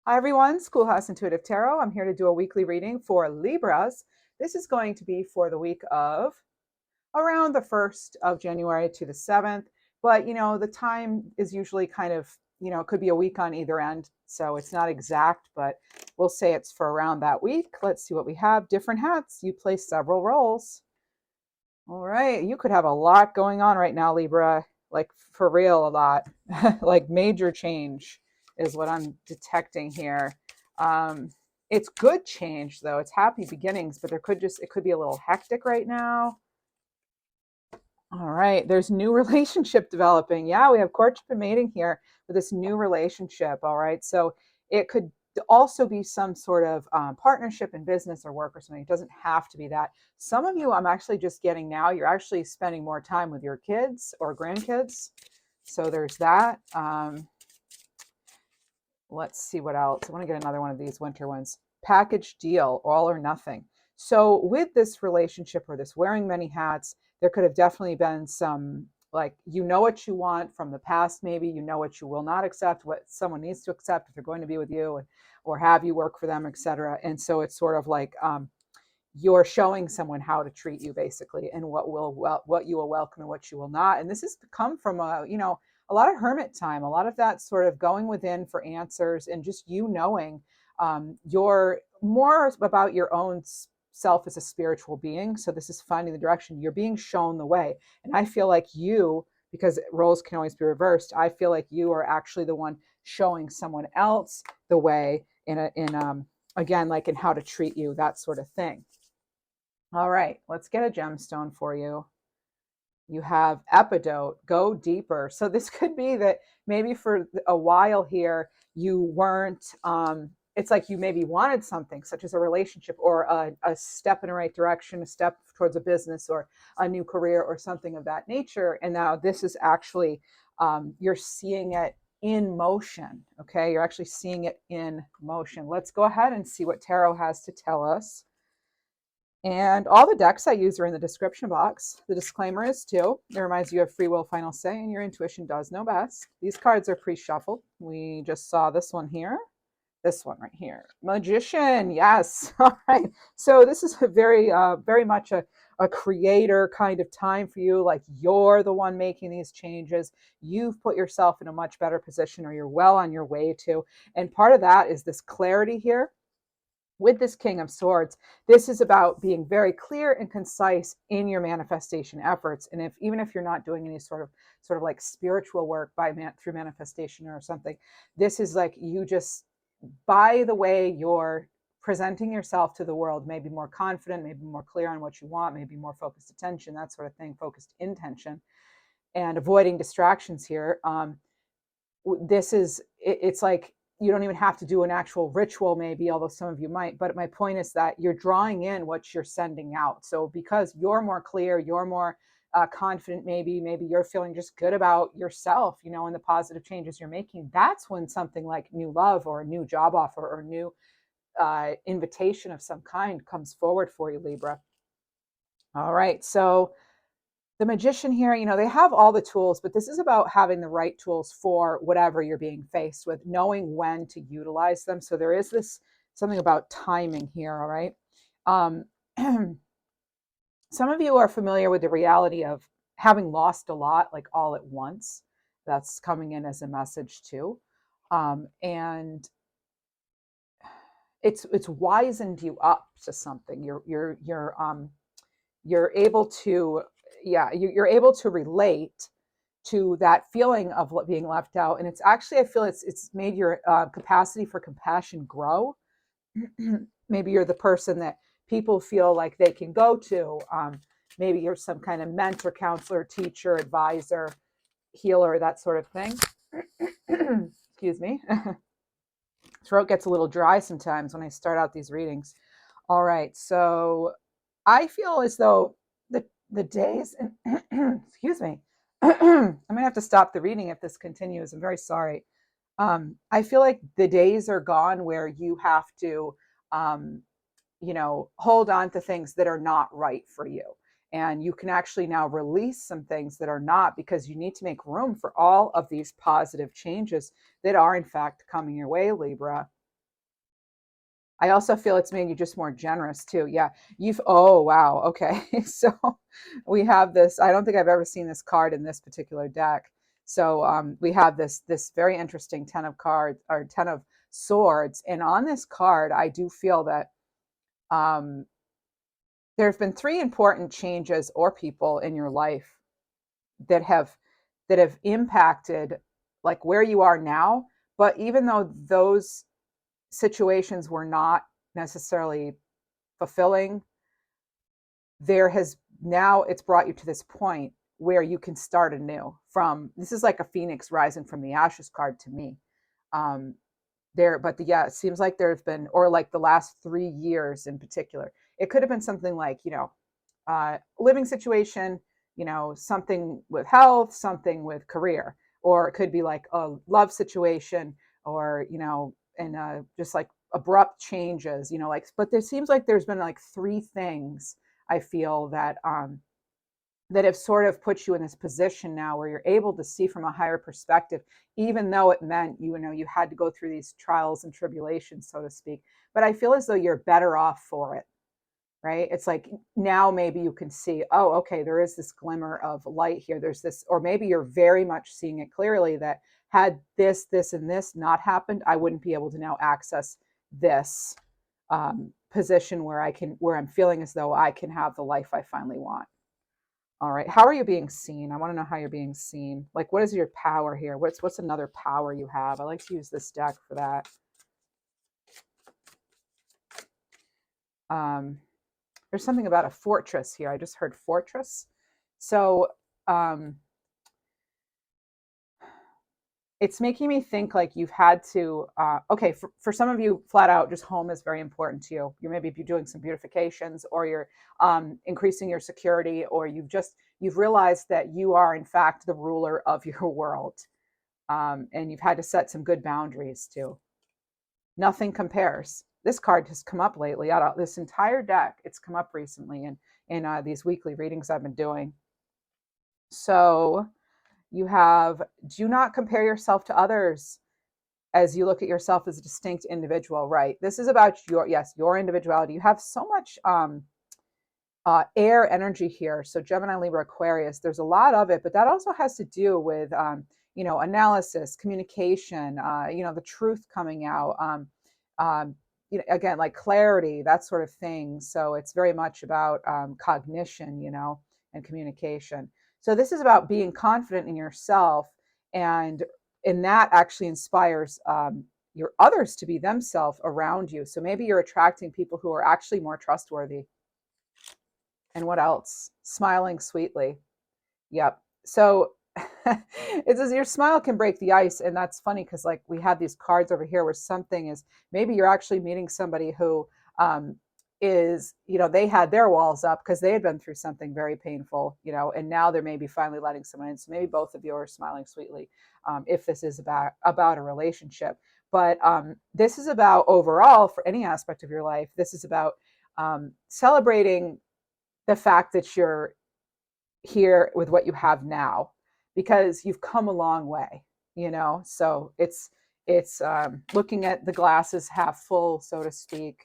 Hi everyone, Schoolhouse Intuitive Tarot. I'm here to do a weekly reading for Libras. This is going to be for the week of around the 1st of January to the 7th. But, the time is usually kind of, it could be a week on either end. So it's not exact, but we'll say it's for around that week. Let's see what we have. Different hats. You play several roles. All right. You could have a lot going on right now, Libra. Like for real, a lot. Like major change is what I'm detecting here. Um, it's good change though. It's happy beginnings, but it could be a little hectic right now. All right, there's new relationship developing. Yeah, we have courtship and mating here with this new relationship. All right, so it could also be some sort of partnership in business or work or something. It doesn't have to be that. Some of you, I'm actually just getting now, you're actually spending more time with your kids or grandkids. So there's that. Let's see what else. I want to get another one of these winter ones. Package deal, all or nothing. So with this relationship or this wearing many hats, there could have definitely been some, like, what you want from the past, maybe what you will not accept, what someone needs to accept if they're going to be with you, or have you work for them, etc. And so it's sort of like you're showing someone how to treat you, basically, and what you will welcome and what you will not. And this has come from a lot of hermit time, a lot of that sort of going within for answers, and just knowing you're more about your own self as a spiritual being. So this is finding the direction. You're being shown the way. And I feel like you, because roles can always be reversed, I feel like you are actually the one showing someone else the way again, like in how to treat you, that sort of thing. All right, let's get a gemstone for you. You have epidote, go deeper. So this could be that maybe for a while here, you weren't, it's like you maybe wanted something such as a relationship or a step in the right direction, a step towards a business or a new career or something of that nature. And now this is actually, you're seeing it in motion. Okay, you're actually seeing it in motion. Let's go ahead and see what tarot has to tell us. And all the decks I use are in the description box. The disclaimer is too. It reminds you of free will, final say, and your intuition does know best. These cards are pre-shuffled. We just saw this one here. This one right here. Magician, yes. All right. So this is a very much a creator kind of time for you. Like you're the one making these changes. You've put yourself in a much better position, or you're well on your way to. And part of that is this clarity here with this King of Swords. This is about being very clear and concise in your manifestation efforts. And even if you're not doing any sort of like spiritual work through manifestation or something, this is like you just, by the way you're presenting yourself to the world, maybe more confident, maybe more clear on what you want, maybe more focused attention, that sort of thing, focused intention, and avoiding distractions here. It's like you don't even have to do an actual ritual, maybe, although some of you might. But my point is that you're drawing in what you're sending out. So because you're more clear, you're more confident, maybe you're feeling just good about yourself, and the positive changes you're making. That's when something like new love or a new job offer or a new invitation of some kind comes forward for you, Libra. All right, so the Magician here, they have all the tools, but this is about having the right tools for whatever you're being faced with, knowing when to utilize them. So there is this something about timing here, all right? Some of you are familiar with the reality of having lost a lot, like all at once. That's coming in as a message too. And it's wisened you up to something. You're able to, you're able to relate to that feeling of being left out. And it's actually, I feel it's made your capacity for compassion grow. Maybe you're the person that people feel like they can go to. Maybe you're some kind of mentor, counselor, teacher, advisor, healer, that sort of thing. Excuse me. Throat gets a little dry sometimes when I start out these readings. All right, so I feel as though the days, excuse me, I'm gonna have to stop the reading if this continues. I'm very sorry. I feel like the days are gone where you have to, hold on to things that are not right for you. And you can actually now release some things that are not, because you need to make room for all of these positive changes that are in fact coming your way, Libra. I also feel it's made you just more generous too. Yeah. Oh, wow. Okay. So we have this, I don't think I've ever seen this card in this particular deck. So we have this very interesting 10 of cards, or 10 of swords. And on this card, I do feel that um, there have been three important changes or people in your life that have impacted like where you are now. But even though those situations were not necessarily fulfilling, there has now it's brought you to this point where you can start anew. From this is like a phoenix rising from the ashes card to me. um yeah, it seems like there's been, or like the last 3 years in particular, it could have been something like, living situation, something with health, something with career, or it could be like a love situation, or and just like abrupt changes, like. But there seems like there's been like three things I feel that have sort of put you in this position now where you're able to see from a higher perspective, even though it meant you had to go through these trials and tribulations, so to speak. But I feel as though you're better off for it, right? It's like now maybe you can see, oh, okay, there is this glimmer of light here. There's this, or maybe you're very much seeing it clearly that had this, and this not happened, I wouldn't be able to now access this position where I'm feeling as though I can have the life I finally want. All right. How are you being seen? I want to know how you're being seen. Like, what is your power here? What's another power you have? I like to use this deck for that. There's something about a fortress here. I just heard fortress. So it's making me think like you've had to, okay, for some of you, flat out, just home is very important to you. Maybe if you're doing some beautifications, or you're increasing your security, or you've realized that you are in fact the ruler of your world, and you've had to set some good boundaries too. Nothing compares. This card has come up lately out of this entire deck. It's come up recently in these weekly readings I've been doing. So you have, do not compare yourself to others as you look at yourself as a distinct individual, right? This is about your individuality. You have so much air energy here. So Gemini, Libra, Aquarius, there's a lot of it, but that also has to do with, analysis, communication, the truth coming out, again, like clarity, that sort of thing. So it's very much about cognition, and communication. So this is about being confident in yourself, and that actually inspires your others to be themselves around you. So maybe you're attracting people who are actually more trustworthy. And what else? Smiling sweetly. Yep. So it says your smile can break the ice. And that's funny because, like, we have these cards over here where something is, maybe you're actually meeting somebody who is, they had their walls up because they had been through something very painful, and now they're maybe finally letting someone in. So maybe both of you are smiling sweetly, if this is about a relationship. But this is about overall, for any aspect of your life, this is about celebrating the fact that you're here with what you have now, because you've come a long way, so it's looking at the glasses half full, so to speak,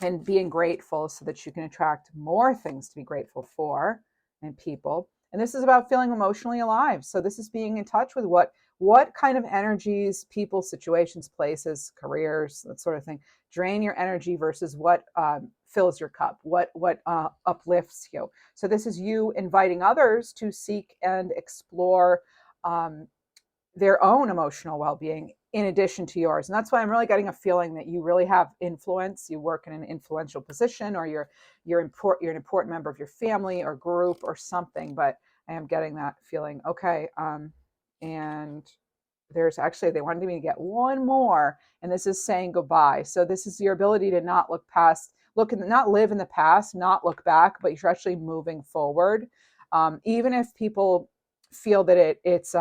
and being grateful so that you can attract more things to be grateful for, and people. And this is about feeling emotionally alive. So this is being in touch with what kind of energies, people, situations, places, careers, that sort of thing, drain your energy versus what fills your cup, what uplifts you. So this is you inviting others to seek and explore their own emotional well-being in addition to yours. And that's why I'm really getting a feeling that you really have influence. You work in an influential position, or you're an important member of your family or group or something. But I am getting that feeling. Okay. And there's actually, they wanted me to get one more, and this is saying goodbye. So this is your ability to not not live in the past, not look back, but you're actually moving forward. Even if people feel that it's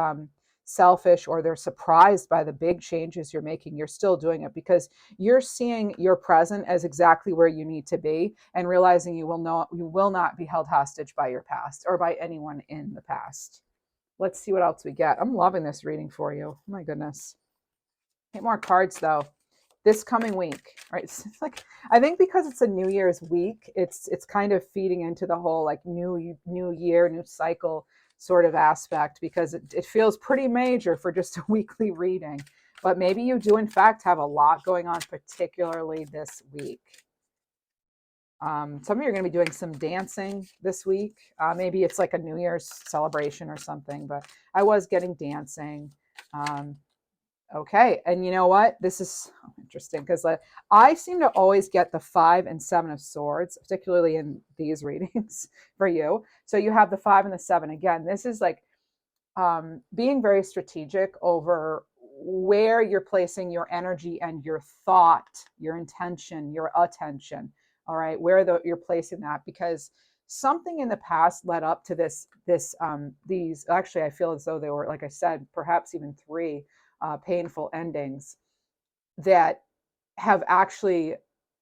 selfish, or they're surprised by the big changes you're making, you're still doing it because you're seeing your present as exactly where you need to be, and realizing you will not be held hostage by your past or by anyone in the past. Let's see what else we get. I'm loving this reading for you. Oh my goodness. 8 more cards though. this coming week, right? It's like, I think because it's a New Year's week, it's kind of feeding into the whole like new year, new cycle sort of aspect, because it feels pretty major for just a weekly reading. But maybe you do in fact have a lot going on, particularly this week. Some of you are going to be doing some dancing this week. Maybe it's like a New Year's celebration or something, but I was getting dancing. Okay, and you know what? This is so interesting because I seem to always get the 5 and 7 of swords, particularly in these readings for you. So you have the 5 and the 7. Again, this is like being very strategic over where you're placing your energy and your thought, your intention, your attention. All right, where you're placing that, because something in the past led up to these. Actually, I feel as though they were, like I said, perhaps even 3 painful endings that have actually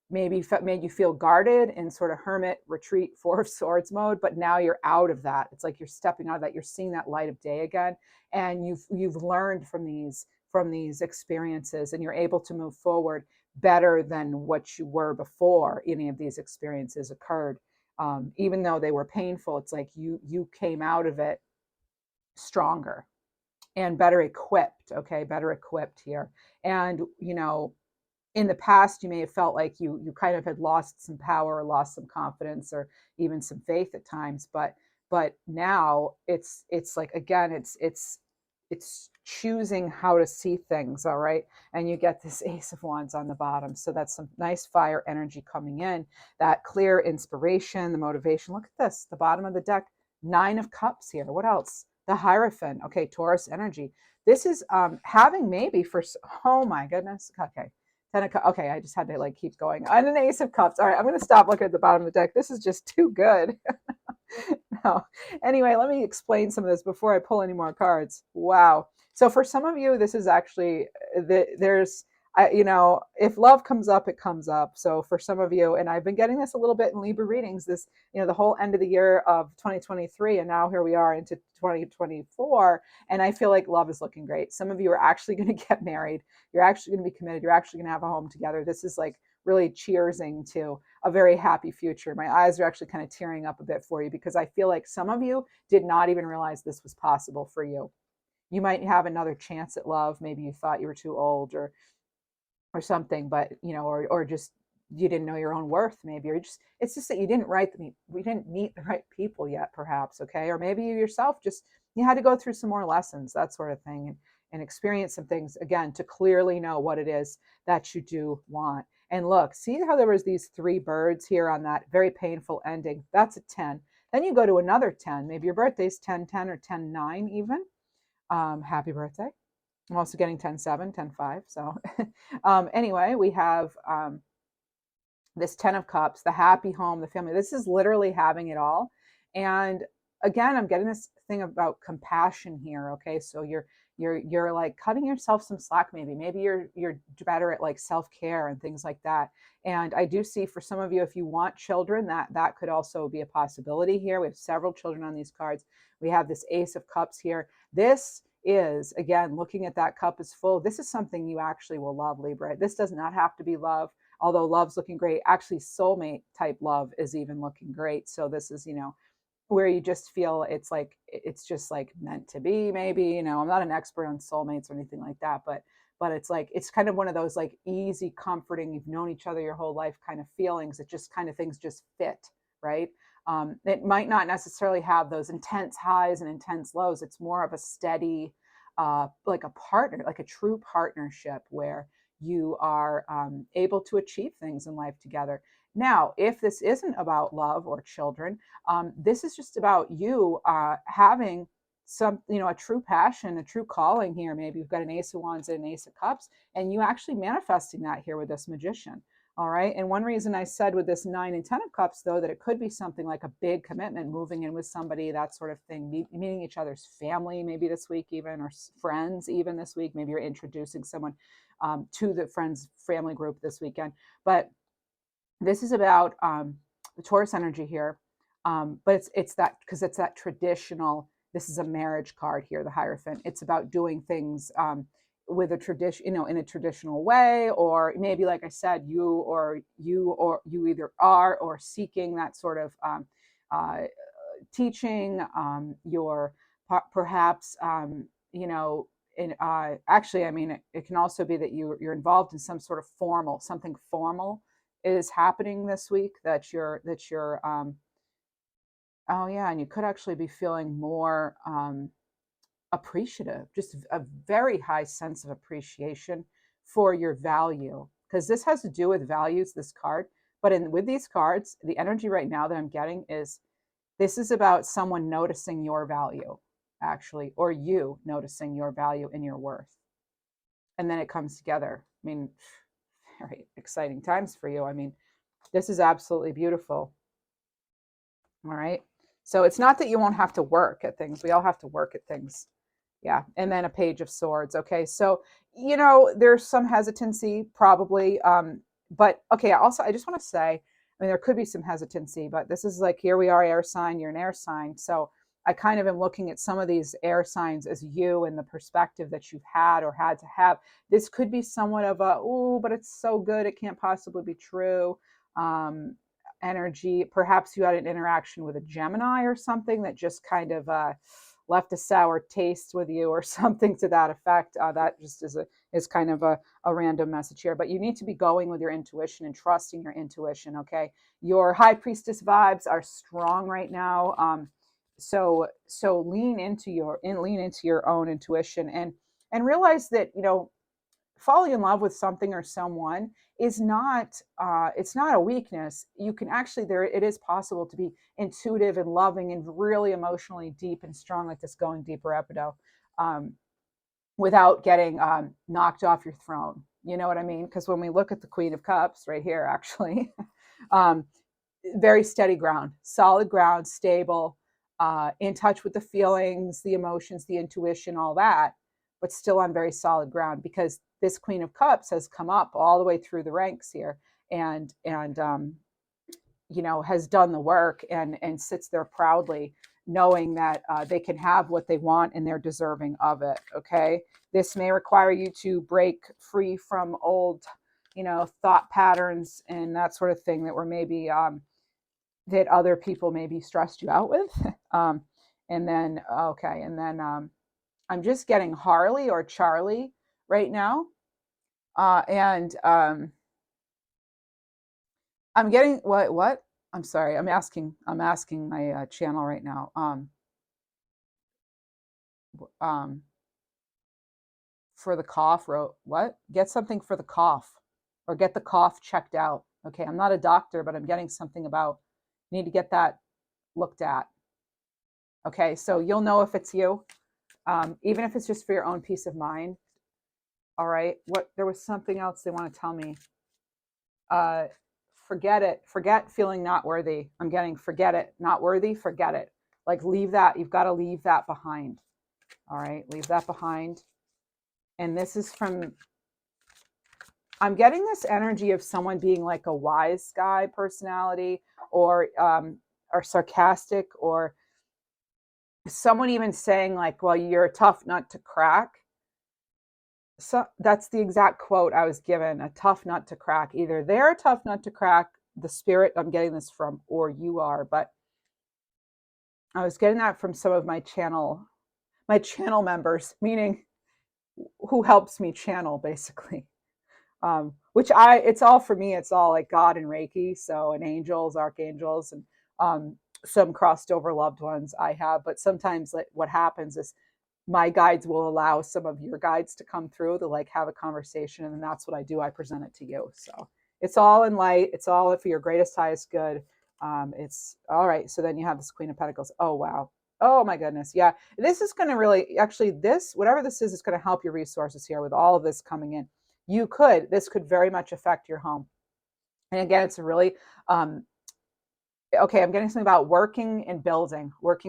maybe made you feel guarded in sort of hermit retreat 4 of swords mode, but now you're out of that. It's like you're stepping out of that, you're seeing that light of day again, and you've learned from these experiences, and you're able to move forward better than what you were before any of these experiences occurred. Even though they were painful, it's like you came out of it stronger and better equipped. Okay, better equipped here. And in the past, you may have felt like you kind of had lost some power, or lost some confidence, or even some faith at times. But now it's like, again, it's choosing how to see things. All right, and you get this Ace of Wands on the bottom, so that's some nice fire energy coming in, that clear inspiration, the motivation. Look at this, the bottom of the deck, 9 of Cups here. What else? The Hierophant. Okay, Taurus energy. This is having maybe for, oh my goodness. Okay. 10 of Cups. Okay, I just had to like keep going. And an Ace of Cups. All right, I'm going to stop looking at the bottom of the deck. This is just too good. No. Anyway, let me explain some of this before I pull any more cards. Wow. So for some of you, this is actually, there's, if love comes up, it comes up. So for some of you, and I've been getting this a little bit in Libra readings, this, the whole end of the year of 2023, and now here we are into 2024, and I feel like love is looking great. Some of you are actually going to get married. You're actually going to be committed. You're actually going to have a home together. This is like really cheersing to a very happy future. My eyes are actually kind of tearing up a bit for you, because I feel like some of you did not even realize this was possible for you. You might have another chance at love. Maybe you thought you were too old or something, but or just you didn't know your own worth, maybe, or just, it's just that you didn't we didn't meet the right people yet, perhaps. Okay, or maybe you yourself just, you had to go through some more lessons, that sort of thing, and experience some things again to clearly know what it is that you do want. And look, see how there was these 3 birds here on that very painful ending? That's a 10. Then you go to another 10. Maybe your birthday's 10-10 or 10-9 even. Happy birthday. I'm also getting 10-7, 10-5. So anyway, we have this 10 of Cups, the happy home, the family. This is literally having it all. And again, I'm getting this thing about compassion here. Okay, so you're like cutting yourself some slack. Maybe you're better at like self-care and things like that. And I do see for some of you, if you want children, that could also be a possibility here. We have several children on these cards. We have this Ace of Cups here. This is, again, looking at that cup is full. This is something you actually will love, Libra. This does not have to be love, although love's looking great. Actually, soulmate type love is even looking great. So this is, where you just feel it's just like meant to be, maybe. I'm not an expert on soulmates or anything like that, but it's like, it's kind of one of those like easy, comforting, you've known each other your whole life kind of feelings. It just kind of, things just fit, right? It might not necessarily have those intense highs and intense lows. It's more of a steady, like a partner, like a true partnership where you are able to achieve things in life together. Now, if this isn't about love or children, this is just about you having some, a true passion, a true calling here. Maybe you've got an Ace of Wands and an Ace of Cups, and you actually manifesting that here with this Magician. All right. And one reason I said with this 9 and 10 of Cups, though, that it could be something like a big commitment, moving in with somebody, that sort of thing, meeting each other's family, maybe this week even, or friends even this week. Maybe you're introducing someone to the friends family group this weekend. But this is about the Taurus energy here. But it's that, because it's that traditional, this is a marriage card here, the Hierophant. It's about doing things with a tradition, in a traditional way, or maybe, like I said, you either are or seeking that sort of uh, teaching. You're perhaps, actually, I mean, it can also be that you're involved in some sort of something formal is happening this week that you're. Oh yeah, and you could actually be feeling more appreciative, just a very high sense of appreciation for your value, because this has to do with values, this card. But with these cards, the energy right now that I'm getting is this is about someone noticing your value, actually, or you noticing your value and your worth. And then it comes together. I mean, very exciting times for you. I mean, this is absolutely beautiful. All right. So it's not that you won't have to work at things. We all have to work at things. Yeah. And then a Page of Swords. Okay. So, there's some hesitancy probably. But okay. Also, I just want to say, I mean, there could be some hesitancy, but this is like, here we are, air sign, you're an air sign. So I kind of am looking at some of these air signs as you and the perspective that you've had or had to have. This could be somewhat of a, oh, but it's so good, it can't possibly be true. Energy. Perhaps you had an interaction with a Gemini or something that just kind of left a sour taste with you, or something to that effect. That just is kind of a random message here. But you need to be going with your intuition and trusting your intuition. Okay, your High Priestess vibes are strong right now. So lean into your own intuition, and realize that falling in love with something or someone is not it's not a weakness. You can actually, there it is possible to be intuitive and loving and really emotionally deep and strong, like this going deeper epido, without getting knocked off your throne. You know what I mean? Because when we look at the Queen of Cups right here, actually, um, very steady ground, solid ground, stable, in touch with the feelings, the emotions, the intuition, all that, but still on very solid ground, because this Queen of Cups has come up all the way through the ranks here, and has done the work, and sits there proudly, knowing that they can have what they want and they're deserving of it. Okay, this may require you to break free from old, thought patterns and that sort of thing that were maybe that other people maybe stressed you out with. And then, okay, and then I'm just getting Harley or Charlie right now. And I'm getting what? I'm sorry. I'm asking my channel right now. Um, for the cough, wrote what? Get something for the cough, or get the cough checked out. Okay, I'm not a doctor, but I'm getting something about need to get that looked at. Okay, so you'll know if it's you, even if it's just for your own peace of mind. All right. What? There was something else they want to tell me. Uh, Forget it. Forget feeling not worthy. I'm getting forget it. Not worthy. Forget it. Like, leave that. You've got to leave that behind. All right. Leave that behind. And this is from, I'm getting this energy of someone being like a wise guy personality, or sarcastic, or someone even saying like, well, you're a tough nut to crack. So that's the exact quote I was given, a tough nut to crack. Either they're a tough nut to crack, the spirit I'm getting this from, or you are. But I was getting that from some of my channel members, meaning who helps me channel, basically. Which it's all for me, it's all like God and Reiki, so, and angels, archangels, and some crossed over loved ones I have. But sometimes, like, what happens is my guides will allow some of your guides to come through to like have a conversation, and then that's what I do. I present it to you. So it's all in light. It's all for your greatest, highest good. It's all right. So then you have this Queen of Pentacles. Oh, wow. Oh my goodness. Yeah. This is going to really, actually, whatever this is going to help your resources here with all of this coming in. This could very much affect your home. And again, it's a really, okay, I'm getting something about working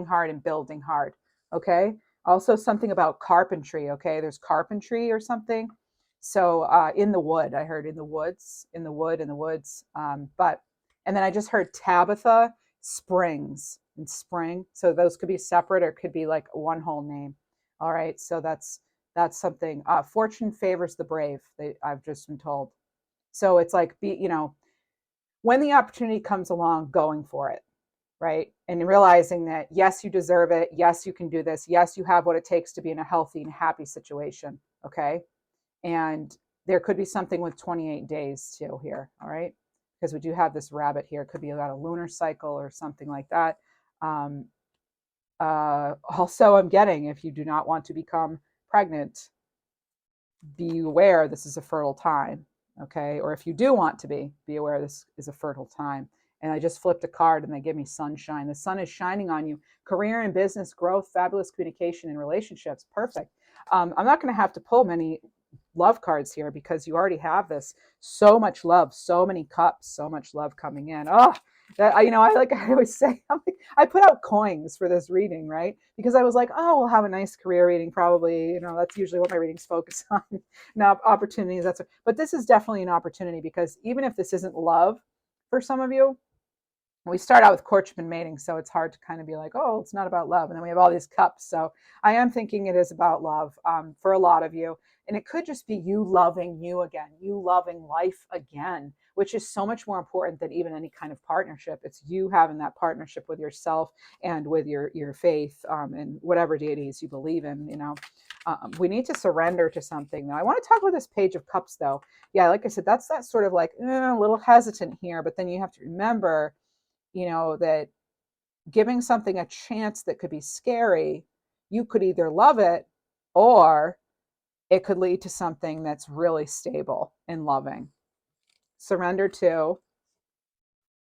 hard and building hard. Okay. Also something about carpentry. Okay. There's carpentry or something. So in the wood, I heard in the woods, in the woods. And then I just heard Tabitha Springs and spring. So those could be separate, or it could be like one whole name. All right. So that's That's something. Fortune favors the brave. I've just been told. So it's like, when the opportunity comes along, going for it, right? And realizing that, yes, you deserve it. Yes, you can do this. Yes, you have what it takes to be in a healthy and happy situation. Okay. And there could be something with 28 days too here. All right. Because we do have this rabbit here. It could be about a lunar cycle or something like that. Um, Also, I'm getting, if you do not want to become pregnant, be aware this is a fertile time. Okay. Or if you do want to be aware this is a fertile time. And I just flipped a card and they give me sunshine. The sun is shining on you. Career and business growth, fabulous communication and relationships. Perfect. I'm not going to have to pull many love cards here because you already have this. So much love, so many cups, so much love coming in. Oh, that, I always say, I put out coins for this reading, right? Because I was like, oh, we'll have a nice career reading, probably. That's usually what my readings focus on. Now, opportunities. But this is definitely an opportunity, because even if this isn't love for some of you, we start out with courtship and mating, so it's hard to kind of be like, oh, it's not about love. And then we have all these cups. So I am thinking it is about love for a lot of you. And it could just be you loving you again, you loving life again, which is so much more important than even any kind of partnership. It's you having that partnership with yourself and with your faith and whatever deities you believe in. We need to surrender to something. Now, I want to talk about this Page of Cups, though. Yeah, like I said, that's that sort of like a little hesitant here, but then you have to remember that giving something a chance that could be scary, you could either love it or it could lead to something that's really stable and loving. Surrender to,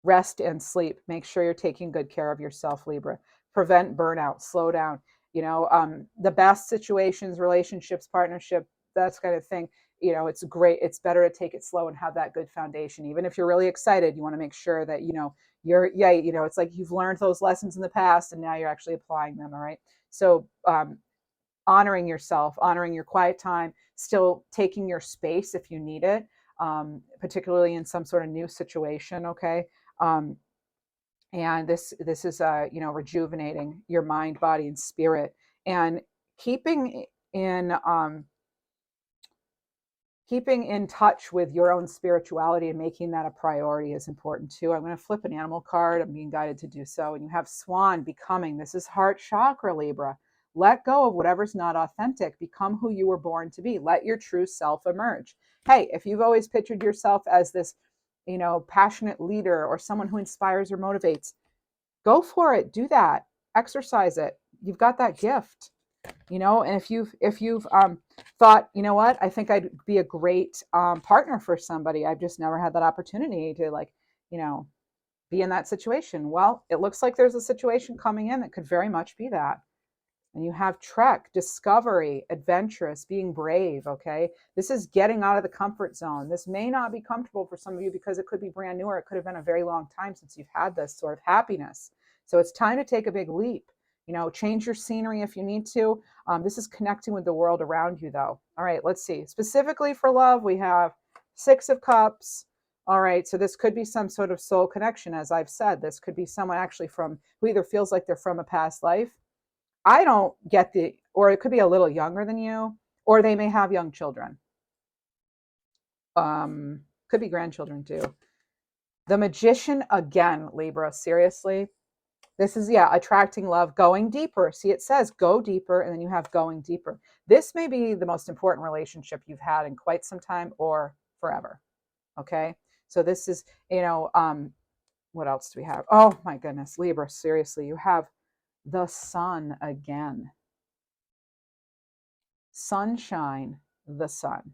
rest and sleep. Make sure you're taking good care of yourself, Libra. Prevent burnout, slow down. The best situations, relationships, partnership, that kind of thing, it's great. It's better to take it slow and have that good foundation. Even if you're really excited, you want to make sure that, it's like you've learned those lessons in the past and now you're actually applying them. All right. So, honoring yourself, honoring your quiet time, still taking your space if you need it, particularly in some sort of new situation. Okay. Um, and this is rejuvenating your mind, body, and spirit, and keeping in keeping in touch with your own spirituality and making that a priority is important too. I'm going to flip an animal card. I'm being guided to do so. And you have Swan, becoming. This is heart chakra, Libra. Let go of whatever's not authentic. Become who you were born to be. Let your true self emerge. Hey, if you've always pictured yourself as this, passionate leader or someone who inspires or motivates, go for it. Do that. Exercise it. You've got that gift. And if you've thought, what, I think I'd be a great partner for somebody, I've just never had that opportunity to, like, be in that situation. Well, it looks like there's a situation coming in that could very much be that. And you have trek, discovery, adventurous, being brave. Okay, this is getting out of the comfort zone. This may not be comfortable for some of you because it could be brand new, or it could have been a very long time since you've had this sort of happiness. So it's time to take a big leap. Change your scenery if you need to. This is connecting with the world around you, though. All right, let's see. Specifically for love, we have Six of Cups. All right, so this could be some sort of soul connection, as I've said. This could be someone actually who either feels like they're from a past life. I don't get or it could be a little younger than you, or they may have young children. Could be grandchildren too. The Magician again, Libra, seriously. This is, attracting love, going deeper. See, it says go deeper, and then you have going deeper. This may be the most important relationship you've had in quite some time or forever. Okay. So this is, what else do we have? Oh my goodness, Libra, seriously, you have the Sun again. Sunshine, the sun.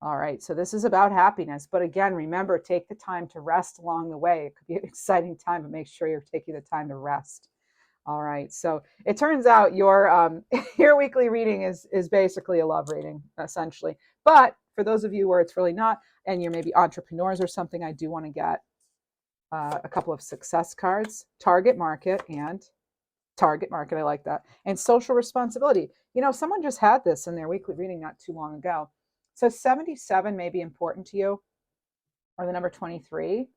All right, so this is about happiness. But again, remember, take the time to rest along the way. It could be an exciting time, but make sure you're taking the time to rest. All right, so it turns out your your weekly reading is basically a love reading, essentially. But for those of you where it's really not, and you're maybe entrepreneurs or something, I do want to get a couple of success cards, target market, I like that, and social responsibility. Someone just had this in their weekly reading not too long ago. So 77 may be important to you, or the number 23.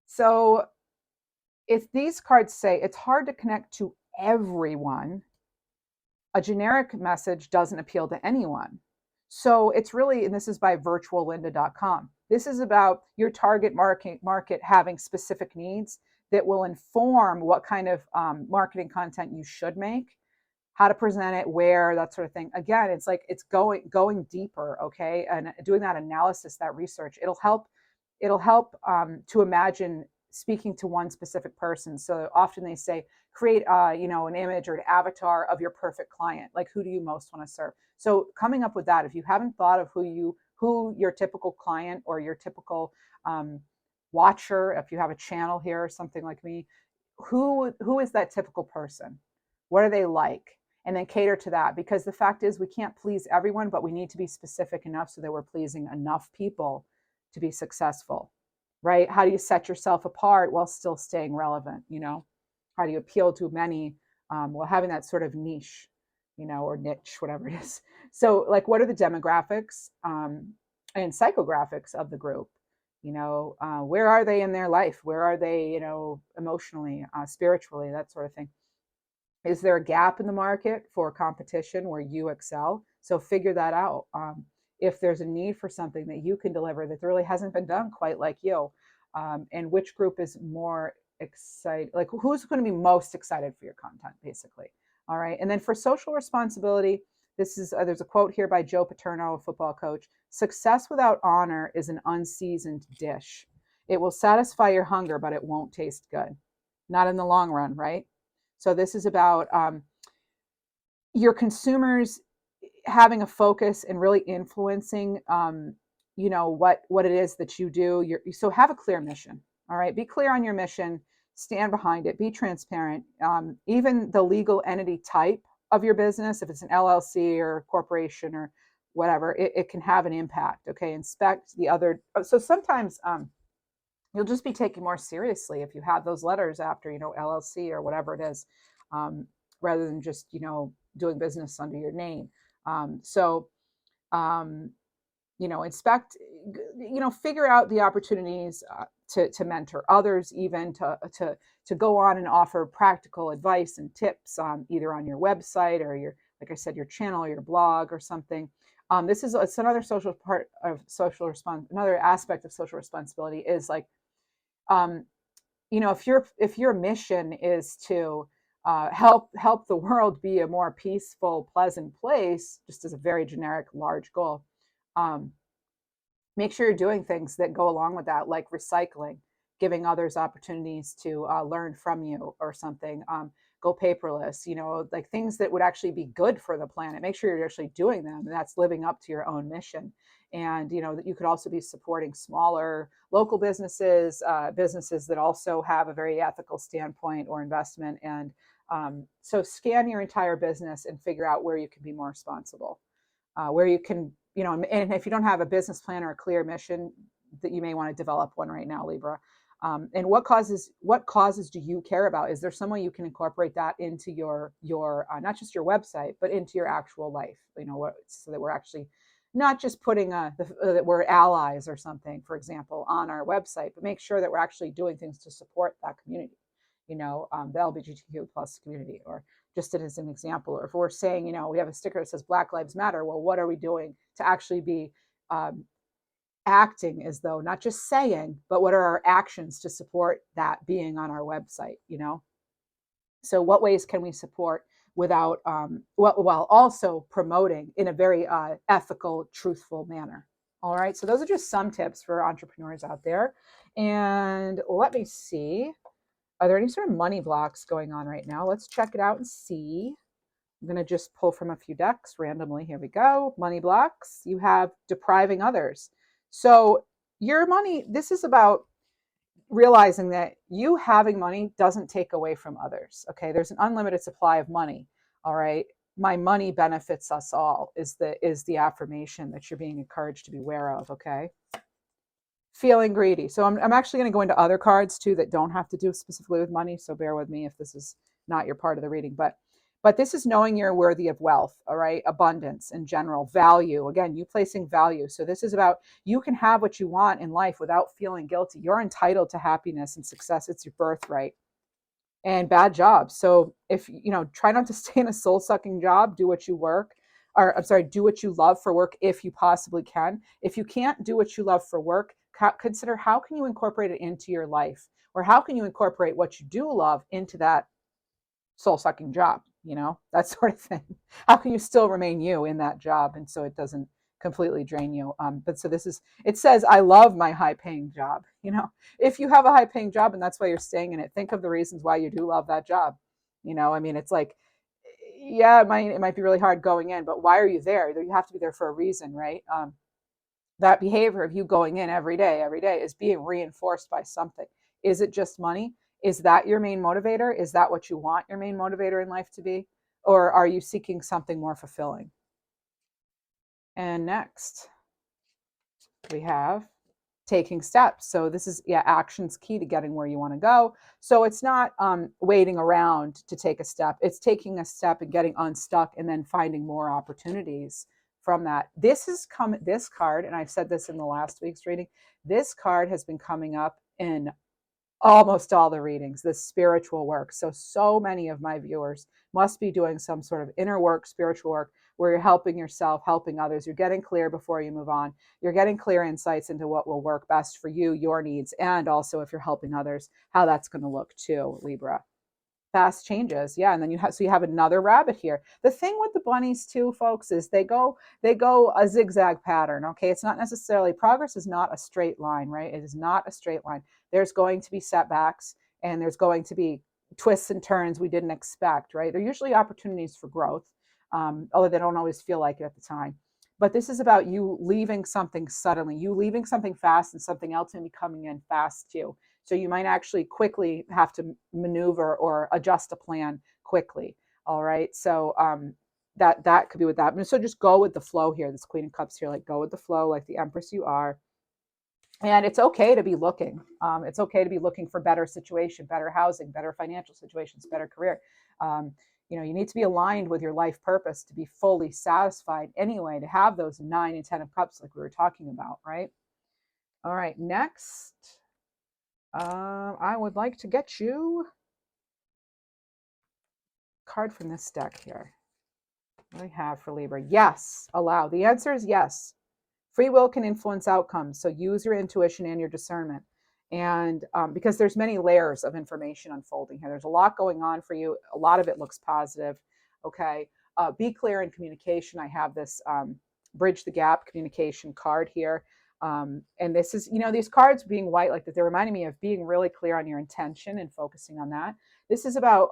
So if these cards say it's hard to connect to everyone, a generic message doesn't appeal to anyone. So it's really, and this is by virtuallinda.com. This is about your target market having specific needs that will inform what kind of marketing content you should make, how to present it, where, that sort of thing. Again, it's like it's going deeper, okay, and doing that analysis, that research. It'll help to imagine speaking to one specific person. So often they say, create an image or an avatar of your perfect client. Like, who do you most want to serve? So coming up with that, if you haven't thought of who your typical client or your typical watcher, if you have a channel here or something like me, who is that typical person? What are they like? And then cater to that, because the fact is we can't please everyone, but we need to be specific enough so that we're pleasing enough people to be successful, right? How do you set yourself apart while still staying relevant? How do you appeal to many while having that sort of niche, or niche, whatever it is. So like, what are the demographics and psychographics of the group? Where are they in their life? Where are they, emotionally, spiritually, that sort of thing. Is there a gap in the market for competition where you excel? So figure that out. If there's a need for something that you can deliver that really hasn't been done quite like you, and which group is more excited, like who's going to be most excited for your content, basically. All right. And then for social responsibility, there's a quote here by Joe Paterno, a football coach. Success without honor is an unseasoned dish. It will satisfy your hunger, but it won't taste good. Not in the long run, right? So this is about your consumers having a focus and really influencing, what it is that you do. So have a clear mission. All right, be clear on your mission. Stand behind it. Be transparent. Even the legal entity type of your business, if it's an LLC or a corporation or whatever, it can have an impact. Okay, inspect the other. So sometimes you'll just be taken more seriously if you have those letters after, LLC or whatever it is, rather than just, doing business under your name. Inspect, figure out the opportunities to mentor others, even to go on and offer practical advice and tips, either on your website or like I said, your channel or your blog or something. It's another social part of social response. Another aspect of social responsibility is like, if your mission is to help the world be a more peaceful, pleasant place, just as a very generic, large goal, make sure you're doing things that go along with that, like recycling, giving others opportunities to learn from you or something. Go paperless, like things that would actually be good for the planet. Make sure you're actually doing them, and that's living up to your own mission. And that you could also be supporting smaller local businesses, businesses that also have a very ethical standpoint or investment. And so scan your entire business and figure out where you can be more responsible, where you can, and if you don't have a business plan or a clear mission, that you may want to develop one right now, Libra. And what causes do you care about? Is there some way you can incorporate that into your not just your website, but into your actual life? So that we're actually not just putting that we're allies or something, for example, on our website, but make sure that we're actually doing things to support that community, the LGBTQ plus community, or just as an example. Or if we're saying, we have a sticker that says Black Lives Matter, well, what are we doing to actually be acting as though, not just saying, but what are our actions to support that being on our website? So what ways can we support without while also promoting in a very ethical, truthful manner? All right, so those are just some tips for entrepreneurs out there. And let me see, are there any sort of money blocks going on right now? Let's check it out and see. I'm going to just pull from a few decks randomly. Here we go. Money blocks. You have depriving others. So your money, this is about realizing that you having money doesn't take away from others. Okay, there's an unlimited supply of money. All right, my money benefits us all is the affirmation that you're being encouraged to be aware of. Okay, feeling greedy. So I'm actually going to go into other cards too that don't have to do specifically with money. So bear with me if this is not your part of the reading, but this is knowing you're worthy of wealth, all right? Abundance in general, value. Again, you placing value. So this is about, you can have what you want in life without feeling guilty. You're entitled to happiness and success. It's your birthright. and bad jobs. So if, you know, try not to stay in a soul sucking job, do what you work, or I'm sorry, do what you love for work if you possibly can. If you can't do what you love for work, consider how can you incorporate it into your life, or how can you incorporate what you do love into that soul sucking job, you know, that sort of thing. How can you still remain you in that job? And so it doesn't completely drain you. But so this is, it says, I love my high paying job. You know, if you have a high paying job and that's why you're staying in it, think of the reasons why you do love that job. You know, I mean, it's like, yeah, it might be really hard going in, but why are you there? You have to be there for a reason, right? That behavior of you going in every day is being reinforced by something. Is it just money? Is that your main motivator? Is that what you want your main motivator in life to be? Or are you seeking something more fulfilling? And next, we have taking steps. So this is, yeah, action's key to getting where you want to go. So it's not waiting around to take a step. It's taking a step and getting unstuck and then finding more opportunities from that. This card, and I've said this in the last week's reading, this card has been coming up in almost all the readings, this spiritual work. So many of my viewers must be doing some sort of inner work, spiritual work, where you're helping yourself, helping others. You're getting clear before you move on. You're getting clear insights into what will work best for you, your needs, and also if you're helping others, how that's going to look too, Libra. Fast changes, yeah. And then you have another rabbit here. The thing with the bunnies too, folks, is they go a zigzag pattern. Okay, it's not necessarily, progress is not a straight line, right? It is not a straight line. There's going to be setbacks, and there's going to be twists and turns we didn't expect, right? They're usually opportunities for growth, although they don't always feel like it at the time. But this is about you leaving something suddenly, you leaving something fast, and something else may be coming in fast too. So you might actually quickly have to maneuver or adjust a plan quickly. All right. So that could be with that. So just go with the flow here. This Queen of Cups here, like go with the flow, like the Empress you are. And it's okay to be looking. It's okay to be looking for better situation, better housing, better financial situations, better career. You know, you need to be aligned with your life purpose to be fully satisfied anyway, to have those 9 and 10 of Cups like we were talking about, right? All right, next. I would like to get you a card from this deck here. What do we have for Libra? Yes, allow. The answer is yes. Free will can influence outcomes, so use your intuition and your discernment. And because there's many layers of information unfolding here, there's a lot going on for you. A lot of it looks positive. Okay, be clear in communication. I have this bridge the gap communication card here. And this is, you know, these cards being white like that, they're reminding me of being really clear on your intention and focusing on that. This is about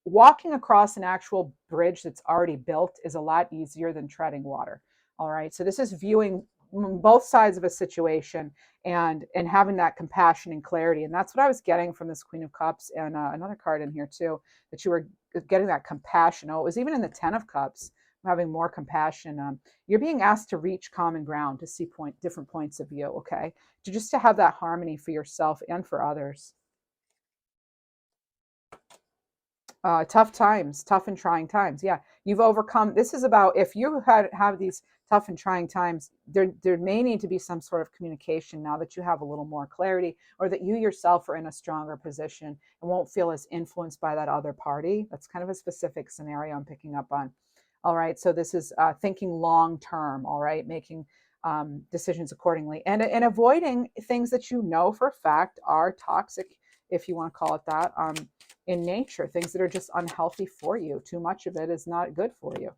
walking across an actual bridge that's already built is a lot easier than treading water. All right. So this is viewing both sides of a situation and having that compassion and clarity. And that's what I was getting from this Queen of Cups, and another card in here too, that you were getting that compassion. Oh, it was even in the 10 of Cups, having more compassion. You're being asked to reach common ground, to see different points of view. Okay. To have that harmony for yourself and for others. Tough times, tough and trying times. Yeah, you've overcome. This is about, if you have these tough and trying times, there may need to be some sort of communication now that you have a little more clarity, or that you yourself are in a stronger position and won't feel as influenced by that other party. That's kind of a specific scenario I'm picking up on. All right, so this is thinking long term. All right, making decisions accordingly, and avoiding things that you know for a fact are toxic, if you want to call it that. In nature, things that are just unhealthy for you. Too much of it is not good for you.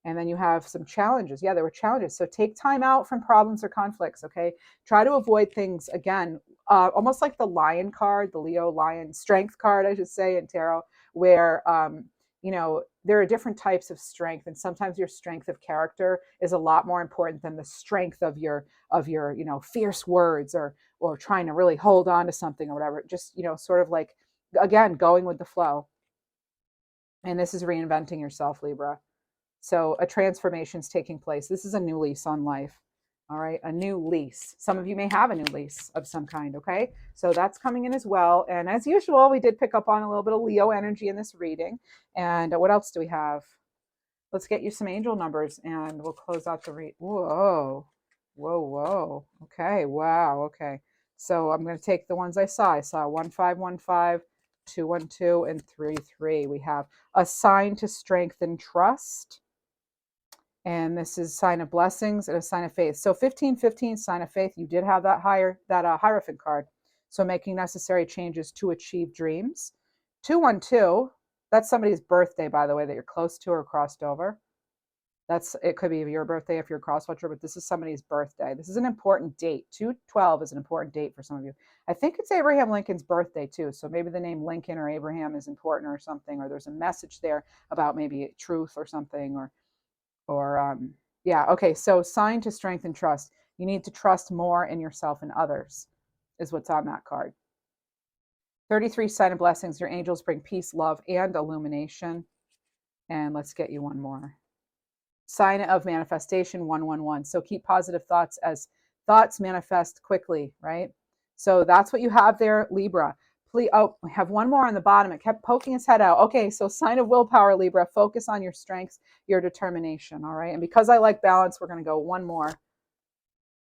And then you have some challenges. Yeah, there were challenges. So take time out from problems or conflicts, okay? Try to avoid things, again, almost like the lion card, the Leo lion strength card, I should say, in tarot, where, you know, there are different types of strength. And sometimes your strength of character is a lot more important than the strength of your, you know, fierce words, or trying to really hold on to something or whatever. Just, you know, sort of like, again, going with the flow. And this is reinventing yourself, Libra. So a transformation is taking place. This is a new lease on life. All right, a new lease. Some of you may have a new lease of some kind, okay? So that's coming in as well. And as usual, we did pick up on a little bit of Leo energy in this reading. And what else do we have? Let's get you some angel numbers and we'll close out the read. Whoa, whoa, whoa. Okay, wow, okay. So I'm going to take the ones I saw. I saw 1515, 212, and 33. We have a sign to strengthen trust. And this is sign of blessings and a sign of faith. So 1515, sign of faith. You did have that Hierophant card. So making necessary changes to achieve dreams. 212, that's somebody's birthday, by the way, that you're close to or crossed over. It could be your birthday if you're a cross watcher, but this is somebody's birthday. This is an important date. 212 is an important date for some of you. I think it's Abraham Lincoln's birthday too. So maybe the name Lincoln or Abraham is important or something, or there's a message there about maybe truth or something, yeah, okay. So sign to strengthen trust. You need to trust more in yourself and others is what's on that card. 33, sign of blessings. Your angels bring peace, love, and illumination. And let's get you one more. Sign of manifestation, 111. So keep positive thoughts as thoughts manifest quickly, right? So that's what you have there, Libra. Please, oh, we have one more on the bottom. It kept poking its head out. Okay, so sign of willpower, Libra. Focus on your strengths, your determination, all right? And because I like balance, we're going to go one more.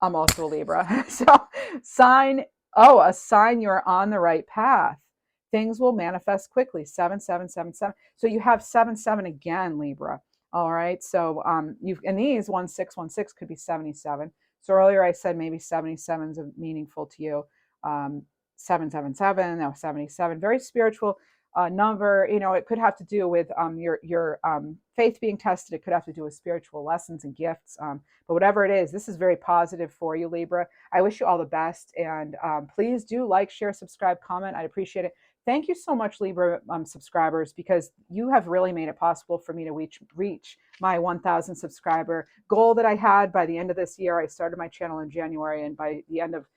I'm also a Libra. So a sign you're on the right path. Things will manifest quickly. 7777. So you have 77 again, Libra. All right. So and these 1616 could be 77. So earlier I said maybe 77 is meaningful to you. 777, now 77. Very spiritual number. You know, it could have to do with your faith being tested. It could have to do with spiritual lessons and gifts. But whatever it is, this is very positive for you, Libra. I wish you all the best. And please do like, share, subscribe, comment. I'd appreciate it. Thank you so much, Libra subscribers, because you have really made it possible for me to reach my 1,000 subscriber goal that I had by the end of this year. I started my channel in January, and by the end of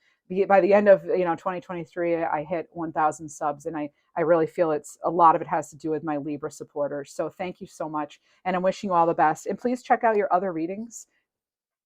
2023, I hit 1,000 subs, and I really feel a lot of it has to do with my Libra supporters. So thank you so much, and I'm wishing you all the best. And please check out your other readings.